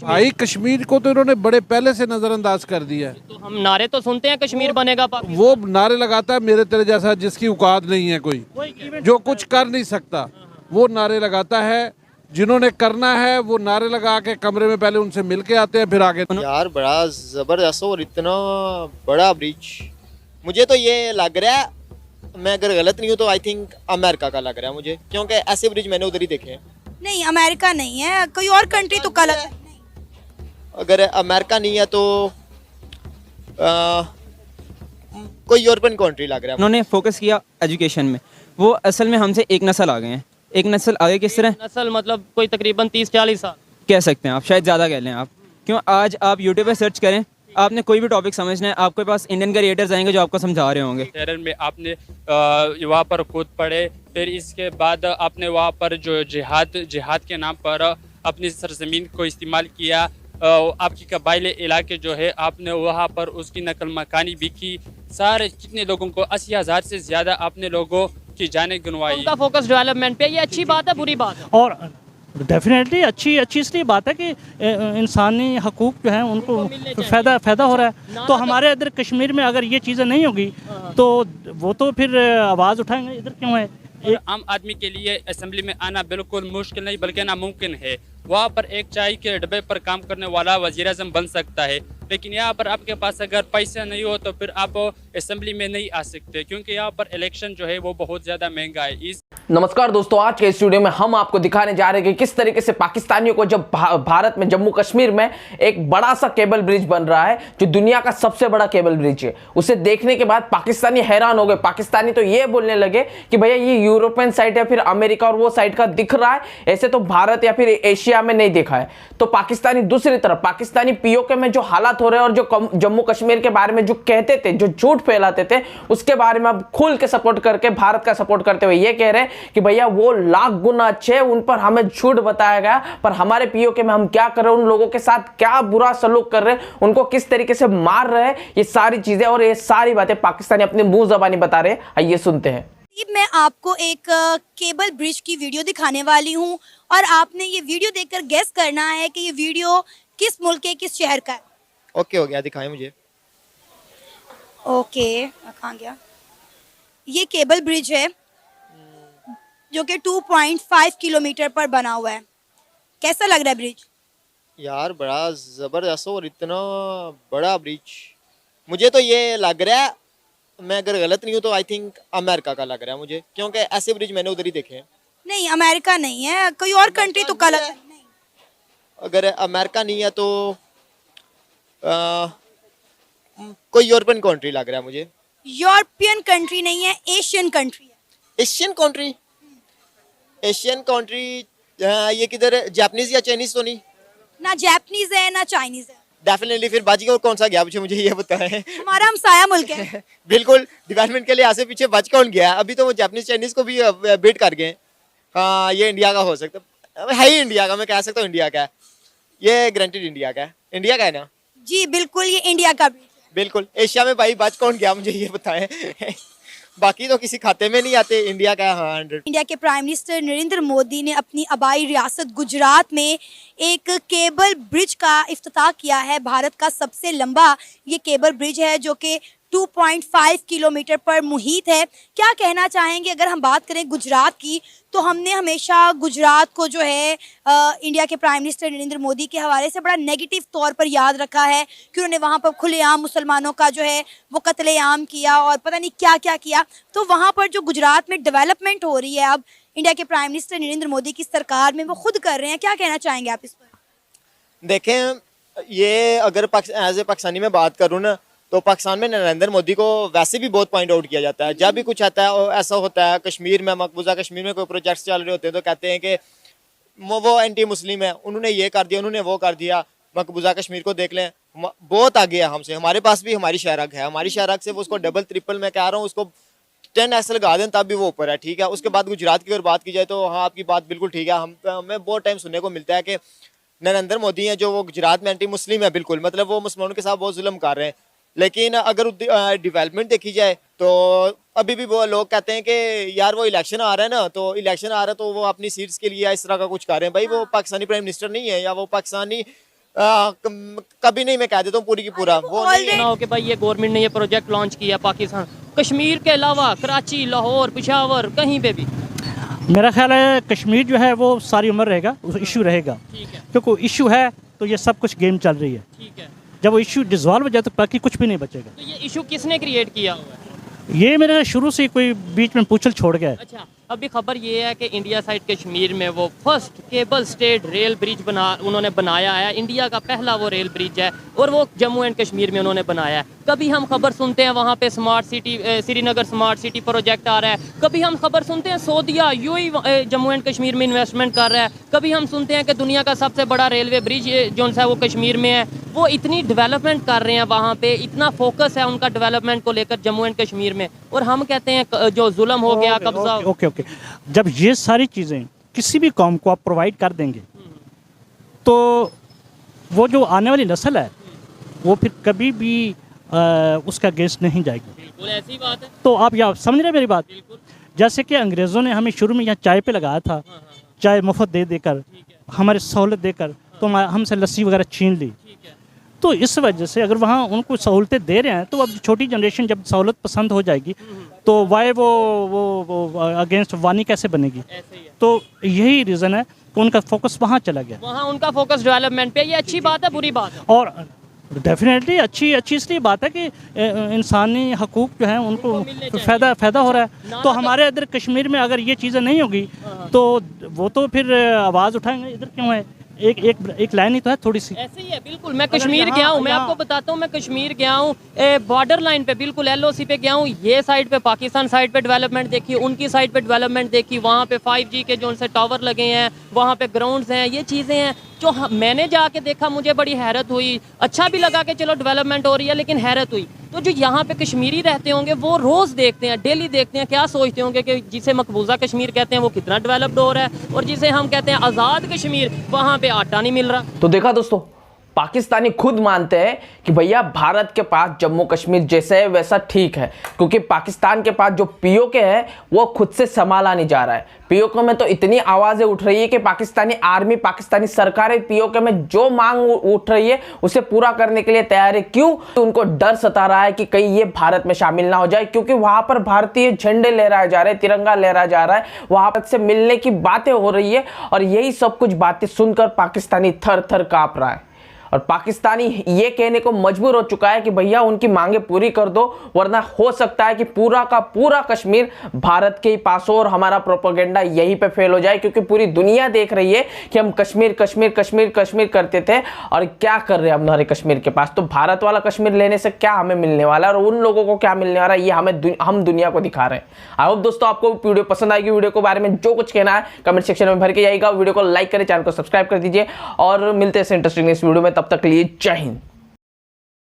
भाई कश्मीर को तो इन्होंने बड़े पहले से नजरअंदाज कर दिया है। तो हम नारे तो सुनते हैं कश्मीर बनेगा पाकिस्तान। वो नारे लगाता है मेरे तेरे जैसा जिसकी औकात नहीं है कोई, जो कुछ कर नहीं सकता, वो नारे लगाता है। जिन्होंने करना है वो नारे लगा के कमरे में पहले उनसे मिल के आते हैं, फिर आगे। यार बड़ा जबरदस्त और इतना बड़ा ब्रिज, मुझे तो ये लग रहा है, मैं अगर गलत नहीं हूँ तो आई थिंक अमेरिका का लग रहा है मुझे, क्योंकि ऐसे ब्रिज मैंने उधर ही देखे हैं। नहीं, अमेरिका नहीं है, कोई और कंट्री तो कल है। अगर अमेरिका नहीं है तो कोई यूरोपियन कंट्री लग रहा है। उन्होंने फोकस किया एजुकेशन में, वो असल में हमसे एक नस्ल आ गए हैं। एक नस्ल आगे किस तरह? नस्ल मतलब कोई तकरीबन 30-40 साल कह सकते हैं आप, शायद ज़्यादा कह लें आप। क्यों आज आप यूट्यूब पे सर्च करें, आपने कोई भी टॉपिक समझना है, आपके पास इंडियन क्रिएटर्स आएंगे जो आपको समझा रहे होंगे। टेरर में आपने वहाँ पर कूद पड़े, फिर इसके बाद आपने वहाँ पर जो जिहाद के नाम पर अपनी सरजमीन को इस्तेमाल किया। आपकी कबाइली इलाके जो है आपने वहाँ पर उसकी नकल मकानी भी की। सारे कितने लोगों को 80,000 से ज़्यादा आपने लोगों की जानें गिनवाई। उनका फोकस डेवलपमेंट पे, ये अच्छी बात है बुरी बात है? और डेफिनेटली अच्छी इसलिए बात है कि इंसानी हकूक़ जो हैं उनको फ़ायदा हो रहा है। तो हमारे इधर कश्मीर में अगर ये चीज़ें नहीं होगी तो वो तो फिर आवाज़ उठाएंगे, इधर क्यों है। आम आदमी के लिए असेंबली में आना बिल्कुल मुश्किल नहीं बल्कि नामुमकिन है। वहाँ पर एक चाय के डब्बे पर काम करने वाला वज़ीर-ए-आज़म बन सकता है, लेकिन यहाँ पर आपके पास अगर पैसा नहीं हो तो फिर आप असेंबली में नहीं आ सकते, क्योंकि यहाँ पर इलेक्शन जो है वो बहुत ज़्यादा महंगा है। नमस्कार दोस्तों, आज के स्टूडियो में हम आपको दिखाने जा रहे हैं कि किस तरीके से पाकिस्तानियों को जब भारत में जम्मू कश्मीर में एक बड़ा सा केबल ब्रिज बन रहा है जो दुनिया का सबसे बड़ा केबल ब्रिज है, उसे देखने के बाद पाकिस्तानी हैरान हो गए। पाकिस्तानी तो ये बोलने लगे कि भैया ये यूरोपियन साइड है, फिर अमेरिका और वो साइड का दिख रहा है, ऐसे तो भारत या फिर एशिया में नहीं देखा है। तो पाकिस्तानी दूसरी तरफ पाकिस्तानी पीओके में जो हालात हो रहे हैं और जो जम्मू कश्मीर के बारे में जो कहते थे, जो झूठ फैलाते थे, उसके बारे में अब खुल के सपोर्ट करके भारत का सपोर्ट करते हुए ये कह रहे हैं कि भैया वो लाख गुना अच्छे, उन पर हमें झूठ बताया गया, पर हमारे पीओके में हम क्या कर रहे हैं, उन लोगों के साथ क्या बुरा सलूक कर रहे हैं, उनको किस तरीके से मार रहे हैं, ये सारी चीजें और ये सारी बातें पाकिस्तानी अपने मुंह ज़बानी बता रहे हैं। आइए सुनते हैं। मैं आपको एक केबल ब्रिज की वीडियो दिखाने वाली हूं और आपने ये वीडियो देखकर गेस करना है कि ये वीडियो किस मुल्क के किस शहर का है। ओके हो गया, दिखाएं मुझे। ओके, कहाँ गया? ये केबल ब्रिज है जो कि 2.5 किलोमीटर पर बना हुआ है। कैसा लग रहा है ब्रिज? यार बड़ा जबरदस्त और इतना बड़ा ब्रिज, मुझे तो ये लग रहा है, मैं अगर गलत नहीं हूँ तो आई थिंक अमेरिका का लग रहा है मुझे, क्योंकि ऐसे ब्रिज मैंने उधर ही देखे हैं। नहीं, अमेरिका नहीं है, कोई और कंट्री तो कल है। अगर अमेरिका नहीं है तो कोई यूरोपियन कंट्री लग रहा है मुझे। यूरोपियन कंट्री नहीं है, एशियन कंट्री है। Asian country? एशियन कंट्री ये किधर है? जापानीज या चाइनीज तो नहीं? ना जापानीज है ना चाइनीज है। डेफिनेटली फिर बाजी का कौन सा गया पीछे, मुझे ये बताएं। हमारा हमसाया मुल्क है। बिल्कुल, डेवलपमेंट के लिए आगे पीछे बच कौन गया? अभी तो वो जापानीज चाइनीज को भी बीट कर गए। हाँ, ये इंडिया का हो सकता है ही, इंडिया का मैं कह सकता हूँ, इंडिया का है ये, ग्रांटेड इंडिया का है। इंडिया का है ना? जी बिल्कुल, ये इंडिया का ब्रिज है। बिल्कुल। एशिया में भाई बच कौन गया, मुझे ये बताएं। बाकी तो किसी खाते में नहीं आते। इंडिया का है, हाँ 100। इंडिया के प्राइम मिनिस्टर नरेंद्र मोदी ने अपनी आबाई रियासत गुजरात में एक केबल ब्रिज का इफ्तिताह किया है। भारत का सबसे लंबा ये केबल ब्रिज है जो कि 2.5 किलोमीटर पर मुहित है। क्या कहना चाहेंगे? अगर हम बात करें गुजरात की तो हमने हमेशा गुजरात को जो है इंडिया के प्राइम मिनिस्टर नरेंद्र मोदी के हवाले से बड़ा नेगेटिव तौर पर याद रखा है कि उन्होंने वहाँ पर खुलेआम मुसलमानों का जो है वो कत्लेआम किया और पता नहीं क्या क्या किया। तो वहाँ पर जो गुजरात में डेवलपमेंट हो रही है अब इंडिया के प्राइम मिनिस्टर नरेंद्र मोदी की सरकार में, वो खुद कर रहे हैं। क्या कहना चाहेंगे आप इस पर? देखें, ये अगर एज ए पाकिस्तानी में बात करूँ ना, तो पाकिस्तान में नरेंद्र मोदी को वैसे भी बहुत पॉइंट आउट किया जाता है। जब भी कुछ आता है और ऐसा होता है, कश्मीर में, मकबूजा कश्मीर में कोई प्रोजेक्ट्स चल रहे होते हैं तो कहते हैं कि वो एंटी मुस्लिम है, उन्होंने ये कर दिया, उन्होंने वो कर दिया। मकबूजा कश्मीर को देख लें, बहुत आगे है हमसे। हमारे पास भी हमारी शहरक है, हमारी शहरक से वो उसको डबल ट्रिपल मैं कह रहा हूँ, उसको 10 लगा दें तब भी वो ऊपर है, ठीक है। उसके बाद गुजरात की अगर बात की जाए तो हाँ, आपकी बात बिल्कुल ठीक है। हमें बहुत टाइम सुनने को मिलता है कि नरेंद्र मोदी हैं जो वो गुजरात में एंटी मुस्लिम है, बिल्कुल, मतलब वो मुसलमानों के साथ बहुत जुल्म कर रहे हैं। लेकिन अगर डेवलपमेंट देखी जाए तो अभी भी वो लोग कहते हैं कि यार वो इलेक्शन आ रहा है ना, तो इलेक्शन आ रहा है तो वो अपनी सीट्स के लिए इस तरह का कुछ कर रहे हैं। भाई वो पाकिस्तानी प्राइम मिनिस्टर नहीं है या वो पाकिस्तानी कभी नहीं, मैं कह देता हूँ पूरी की पूरा वो नहीं है। ना हो कि भाई ये गवर्नमेंट ने ये प्रोजेक्ट लॉन्च किया पाकिस्तान कश्मीर के अलावा कराची, लाहौर, पेशावर, कहीं पे भी। मेरा ख्याल है कश्मीर जो है वो सारी उम्र रहेगा, इशू रहेगा, ठीक है, क्योंकि इशू है तो ये सब कुछ गेम चल रही है। ठीक है। जब वो इशू डिसॉल्व हो जाए तो बाकी कुछ भी नहीं बचेगा। तो ये इशू किसने क्रिएट किया हुआ है? ये मेरे शुरू से कोई बीच में पूछल छोड़ गया है। अच्छा, अभी खबर ये है कि इंडिया साइड कश्मीर में वो first cable stayed rail bridge उन्होंने बनाया है। इंडिया का पहला वो रेल ब्रिज है और वो जम्मू एंड कश्मीर में उन्होंने बनाया है। कभी हम खबर सुनते हैं वहाँ पे smart city, Srinagar smart city project आ रहा है। कभी हम खबर सुनते हैं सऊदीया यूएई जम्मू एंड कश्मीर में इन्वेस्टमेंट कर रहा है। कभी हम सुनते हैं कि दुनिया का सबसे बड़ा रेलवे ब्रिज जो सा वो कश्मीर में है। वो इतनी डेवलपमेंट कर रहे हैं वहाँ पे, इतना फोकस है उनका डेवलपमेंट को लेकर जम्मू एंड कश्मीर में, और हम कहते हैं जो जुल्म हो गया, कब्जा। ओके ओके, जब ये सारी चीज़ें किसी भी कौम को आप प्रोवाइड कर देंगे तो वो जो आने वाली नस्ल है वो फिर कभी भी उसका अगेंस्ट नहीं जाएगी। बिल्कुल ऐसी बात है। तो आप यहाँ समझ रहे हैं मेरी बात? जैसे कि अंग्रेज़ों ने हमें शुरू में यहाँ चाय पे लगाया था, चाय मुफ्त दे देकर, हमारे सहूलत देकर, तो हमसे लस्सी वगैरह छीन ली। तो इस वजह से अगर वहाँ उनको सहूलतें दे रहे हैं तो अब छोटी जनरेशन जब सहूलत पसंद हो जाएगी तो वाई वो अगेंस्ट वानी कैसे बनेगी? ऐसे ही है। तो यही रीज़न है कि उनका फोकस वहाँ चला गया। वहाँ उनका फोकस डेवलपमेंट पे। ये अच्छी बात है, बुरी बात है? और डेफिनेटली अच्छी इसलिए बात है कि इंसानी हकूक़ जो हैं उनको फ़ायदा हो रहा है। तो हमारे इधर कश्मीर में अगर ये चीज़ें नहीं होगी तो वो तो फिर आवाज़ उठाएंगे इधर क्यों है। एक लाइन ही तो है थोड़ी सी। ऐसे ही है, बिल्कुल। मैं कश्मीर गया हूँ, मैं आपको बताता हूँ, मैं कश्मीर गया हूँ, बॉर्डर लाइन पे बिल्कुल LOC पे गया हूँ। ये साइड पे पाकिस्तान साइड पे डेवलपमेंट देखी, उनकी साइड पे डेवलपमेंट देखी। वहाँ पे 5G के जो उनसे टावर लगे हैं, वहाँ पे ग्राउंड्स हैं, ये चीज़ें हैं जो मैंने जाके देखा, मुझे बड़ी हैरत हुई। अच्छा भी लगा कि चलो डेवलपमेंट हो रही है, लेकिन हैरत हुई। तो जो यहाँ पे कश्मीरी रहते होंगे वो रोज़ देखते हैं, डेली देखते हैं, क्या सोचते होंगे कि जिसे मकबूजा कश्मीर कहते हैं वो कितना डेवलप्ड हो रहा है, और जिसे हम कहते हैं आज़ाद कश्मीर, वहाँ पे आटा नहीं मिल रहा। तो देखा दोस्तों, पाकिस्तानी खुद मानते हैं कि भैया भारत के पास जम्मू कश्मीर जैसे है वैसा ठीक है, क्योंकि पाकिस्तान के पास जो POK है वो खुद से संभाला नहीं जा रहा है। POK में तो इतनी आवाज़ें उठ रही है कि पाकिस्तानी आर्मी, पाकिस्तानी सरकार POK में जो मांग उठ रही है उसे पूरा करने के लिए तैयार है। क्यों? तो उनको डर सता रहा है कि कहीं ये भारत में शामिल ना हो जाए, क्योंकि वहाँ पर भारतीय झंडे लहराए जा रहे हैं, तिरंगा लहराया जा रहा है, वहाँ पर से मिलने की बातें हो रही है, और यही सब कुछ बातें सुनकर पाकिस्तानी थर थर काँप रहा है। और पाकिस्तानी ये कहने को मजबूर हो चुका है कि भैया उनकी मांगे पूरी कर दो, वरना हो सकता है कि पूरा का पूरा कश्मीर भारत के ही पास हो और हमारा प्रोपेगेंडा यहीं पे फेल हो जाए, क्योंकि पूरी दुनिया देख रही है कि हम कश्मीर कश्मीर कश्मीर कश्मीर करते थे और क्या कर रहे हैं हमारे कश्मीर के पास। तो भारत वाला कश्मीर लेने से क्या हमें मिलने वाला है और उन लोगों को क्या मिलने वाला है, ये हम दुनिया को दिखा रहे हैं। आई होप दोस्तों आपको वीडियो पसंद आएगी। वीडियो के बारे में जो कुछ कहना है कमेंट सेक्शन में भर के जाइएगा। वीडियो को लाइक करें, चैनल को सब्सक्राइब कर दीजिए, और मिलते हैं इंटरेस्टिंग इस वीडियो में। तब तक के लिए जय हिंद।